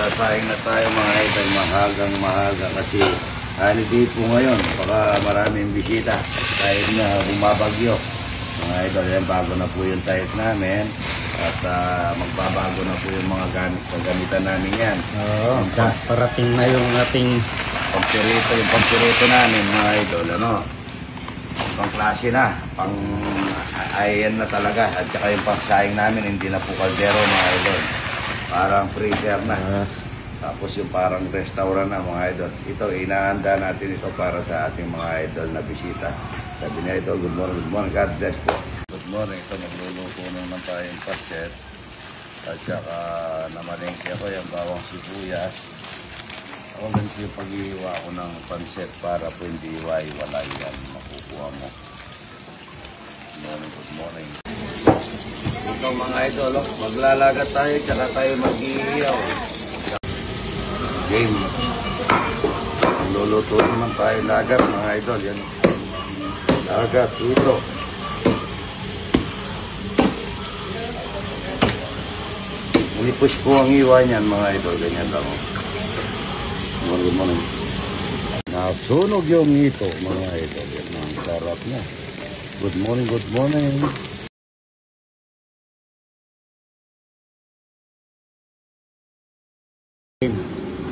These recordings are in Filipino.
Magsasaing na tayo mga idol, mahagang-mahaga kasi holiday po ngayon, baka maraming bisita dahil na bumabagyo. Mga idol, yan, bago na po yung tayet namin at magbabago na po yung mga gamitan namin yan. Oo, parating na yung ating pampirito namin mga idol, ano, pang klase na, pang ayan na talaga, at saka yung pangsaing namin hindi na po kaldero mga idol, parang freezer na. Tapos yung parang restaurant na mga idol. Ito, inaanda natin ito para sa ating mga idol na bisita. Sabi niya ito, good morning, God bless po. Good morning, ito magluluto naman tayong paset. At saka namalengke ako yung bawang sibuyas. Ako ganito yung pag-iiwa ko ng panset para po hindi iwa-iwalay yan. Makukuha mo. Good morning. Ito mga idol, maglalagat tayo, tsaka tayo mag-iiyaw. Game. Luluto naman tayo lagat mga idol. Yan. Lagat ito. Nilipus ko ang iwa niyan mga idol. Ganyan lang. Good morning. Nasunog yung ito mga idol. Yan ang sarap niya. Good morning, good morning.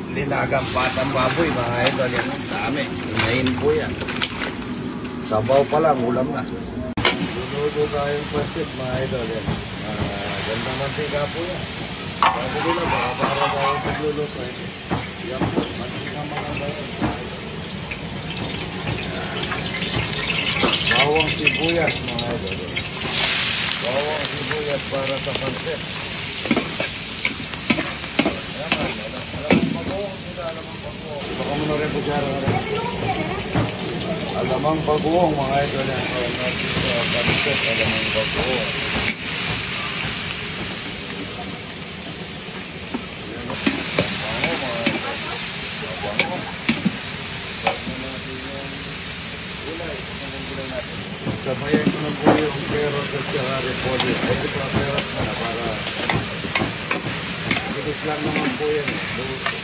Linagang patang baboy mga idol, yan ang dami, inahin po yan. Sabaw pa lang, ulam na. Luluto tayong pasit mga idol, yan. Ganda mantika po yan. Bago nila, baka para tayo pagluluto. Yan po, mantika mga bayan. Bawang sibuyas mga idol. Bawang sibuyas para sa pasit. Baka mo na rin po siya alamang bagoong mga idol yan. Pansip, alamang bagoong. Bango mga idol. Bango. Bango natin yung gulay. Ang gulay natin. Sabayan ko na po yung carrot at saka repolyo. Ay, ito pa carrot na para mabilis lang naman po yan.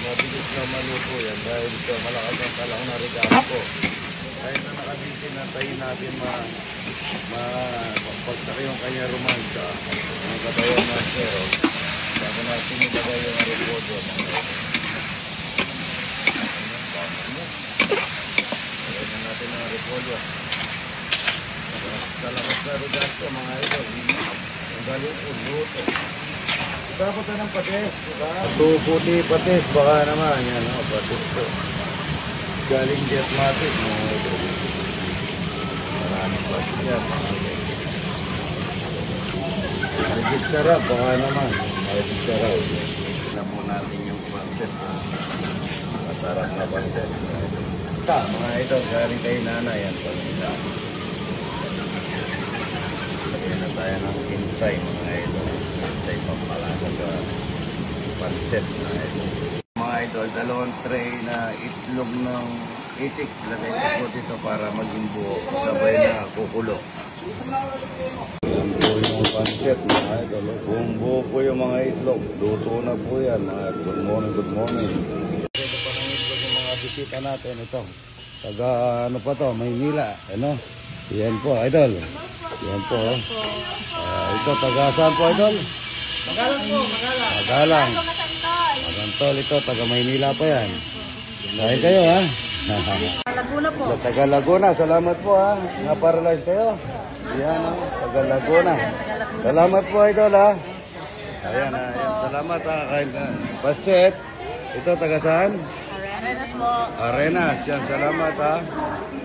Mabilis lang maluto yan dahil ito malakas ang talang na regalo ko. Kahit na nakabiti na tayo natin pagtaki yung kanya romansa ang kabayan ng pero bago natin ilagay yung repolyo. Ilagay na natin ang repolyo. Talagang sa regalo mga idol. Ang galing po luto. Dapat na ng patis, diba? Puti patis, baka naman. Yan, patis po. Galing Jetmatic, mga ito. Maraming patis yan, mga ito. Magigit sarap, baka naman. Magigit sarap. Tignan mo natin yung pancet. Masarap na pancet. Mga ito, galing kay nanay yan. Lagyan na tayo ng inside, mga ito. Sa pampalasa sa pancet na ito. Mga idol, dalawang tray na itlog ng itik. Lagay ko po dito para maging buo. Sabay na kukulo. Yan po yung pancet mga idol. Buong-buo po yung mga itlog. Luto na po yan. Good morning, good morning. Ito pa ng itlog yung mga bisita natin. Ito. Taga ano pa to? Maynila. Ano? Yan po idol. Yan po. Ito taga saan po idol? Magalang po, Magalang. Magalang. Magantol ito, taga Maynila pa yan. Dahil kayo ha. Laguna po. Taga Laguna, salamat po ha. Naparalyze kayo. Yan ha, taga Laguna. Salamat po idol ha. Ayan ha, salamat ha. Pancet. Ito taga saan? Arenas po. Arenas, yan salamat ha.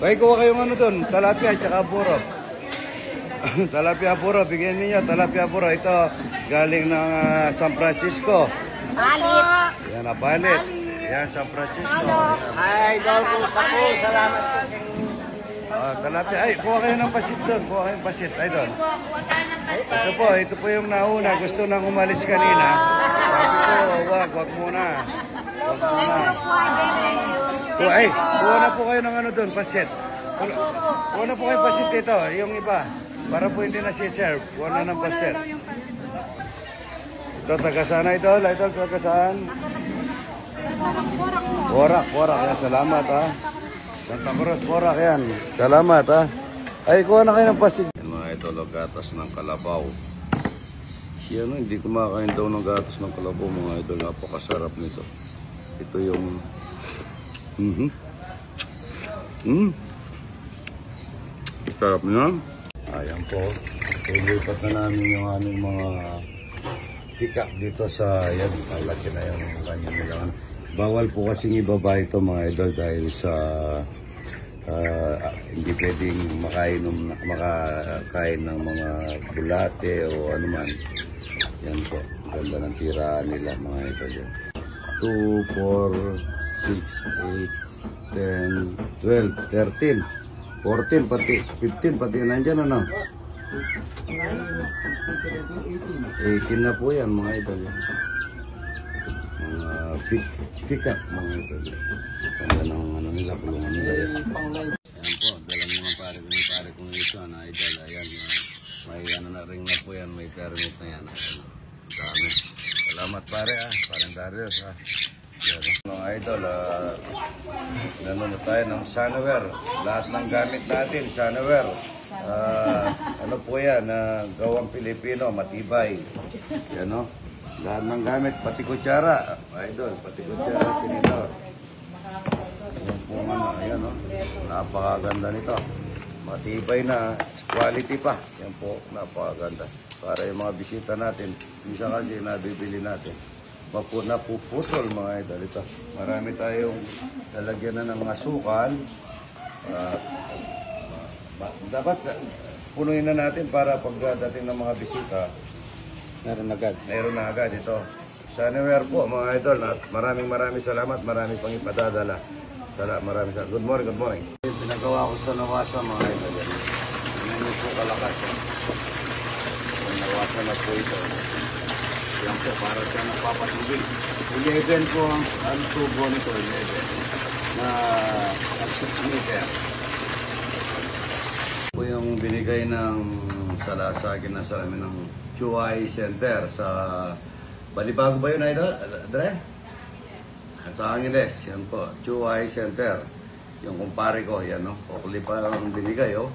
Kaya kuha kayong ano dun, talapia at saka puro. Talapia puro, bigyan niyo talapia puro. Ito galing ng San Francisco. Balit. Yan na balit. Yan San Francisco. Ay, idol po sa po. Salamat po. Talapia. Ay, kuha kayo ng pasit doon. Kuha kayo ng pasit. Ay doon. Ito po yung nauna. Gusto nang umalis kanina. Sabi ko, wag muna. Wag muna. Ay, kuha na po kayo ng ano doon, pasit. Kuha na po kayo pasit dito. Yung iba. Para po hindi na si-serve. Kuha na ng pasit. Ito, taga saan idol? Idol, taga saan? Porak. Yan. Salamat, ha. Santa Cruz, Porak, yan. Salamat, ha. Ay, kuha na kayo ng pasig. Yan, mga idol, gatas ng kalabaw. Yan, hindi kumakain daw ng gatas ng kalabaw, mga idol. Napakasarap nito. Ito yung... Sarap niya. Ayan po. Ilipat na namin yung aming mga pick-up dito sa... Yan, malaki na yung kanya nila. Bawal po kasing ibaba ito, mga idol, dahil sa... hindi pwedeng makakain ng mga bulate o ano man. Yan po. Ganda ng tiraan nila, mga idol. 2, 4, 6, 8, 10, 12, 13, 14, pati 15, pati nandyan ano? 18 na po yan, mga idol. Mga pick-up, mga idol. Ganda ng ano nila, pulungan nila yan. Ayan po, dala naman pare kong ito, na idol. Ayan, may ano na ring na po yan, may permit na yan. Ayan, dami. Salamat pare, parang Darius, Yan, mga idol, nanonood tayo ng Sunwear. Lahat ng gamit natin, Sunwear. Ano po yan, gawang Pilipino, matibay. Yan, no? Lahat ng gamit, pati kutsara, idol, pati kutsara, tinidor. Yan po nga, ayan, no? Napakaganda nito. Matibay na, quality pa. Yan po, napakaganda. Para yung mga bisita natin, minsan kasi nabibili natin. Napuputol, mga idol. Ito, marami tayong lalagyan na ng asukal. Dapat punuin na natin para pagdating ng mga bisita, meron na agad ito. Sunwear po, mga idol. Maraming salamat. Maraming pang ipadadala. Maraming salamat. Good morning. Pinagawa ko sa Nawasa, mga idol. Hindi po kalakas. Nawasa na po ito. Yan po, para siya napapatubig. 11 po ang tubo nito. 11 na 6 meter. Po yung binigay ng salasagin na sa amin ng QI Center sa Balibago ba yun, idol? Dre? Sa Angeles, yan po. QI Center. Yung kumpare ko, yan, no? Okli pa ang binigay, oh.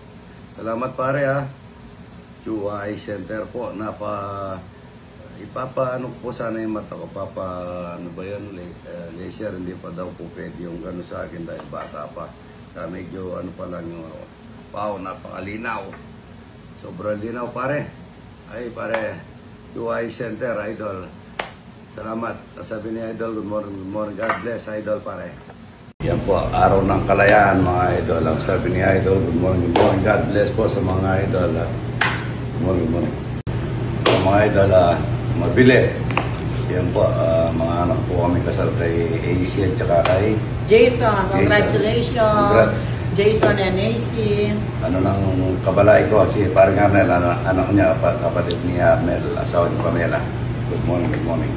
Salamat pare, ha. QI Center po. Ipapaano po sana yung mata ko. Ano ba yan? Laser, hindi pa daw po pwede yung gano'n sa akin dahil bata pa. Kaya medyo ano pa lang yung napakalinaw. Sobrang linaw, pare. Ay, pare. QI Center, idol. Salamat. Sabi ni idol, good morning. God bless, idol, pare. Yan po, araw ng kalayaan, mga idol. Ang sabi ni idol, good morning. God bless po sa mga idol. Good morning. Sa mga idol, mabili. Yan po, mga anak po kami kasal kay AC at saka kay Jason, congratulations. Congrats. Jason and AC. Ano nang kabalay ko, si parang Arnel, anak niya, kapatid ni Arnel, asawa ni Pamela. Good morning.